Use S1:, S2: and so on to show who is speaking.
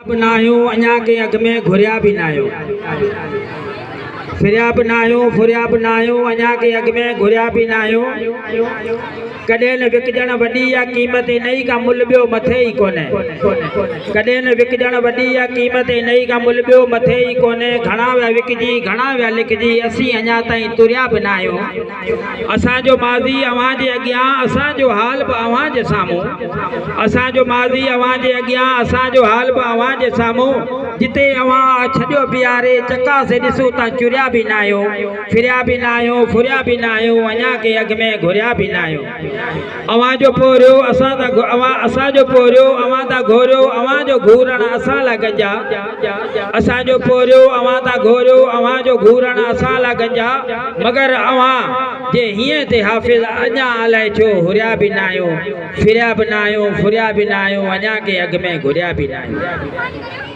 S1: बनायो अञा के अग में घुरिया भी नायो फिरिया बनायो फुरिया बनायो अञा के अग में घुरिया भी नायो कॾहिं न विकजण वॾी या क़ीमत नई का मुल ॿियो मथे ई कोन्हे कॾहिं न विकजण वॾी या क़ीमत नई का मुल ॿियो मथे ई कोन्हे घणा विया विकजी घणा विया लिखजी असीं अञा ताईं तुरिया बि न आहियूं असांजो माज़ी अव्हां जे अॻियां असांजो हाल बि अव्हां जे साम्हूं असांजो माज़ी अव्हां जे अॻियां असांजो हाल बि अव्हां जे साम्हूं जिते अव्हां छॾियो बीहारे चका से ॾिसूं था चुरिया बि न आहियो फिरिया बि न आहियो फुरिया बि न आहियो अञा के अॻ में घुरिया बि न आहियो अव्हां जो पोरियो असां ता असांजो पोरियो अव्हां ता घोरियो अव्हां जो घूरण असां ला गंजा असांजो पोरियो अव्हां ता घोरियो अव्हां जो घूरण असां ला गंजा मगर अव्हां जे हीअं ते हाफ़िज़ अञा अलाए छो हुरिया बि न आहियो फिरिया बि न आहियो फुरिया बि न आहियो अञा के अॻ में घुरिया बि न आहियो।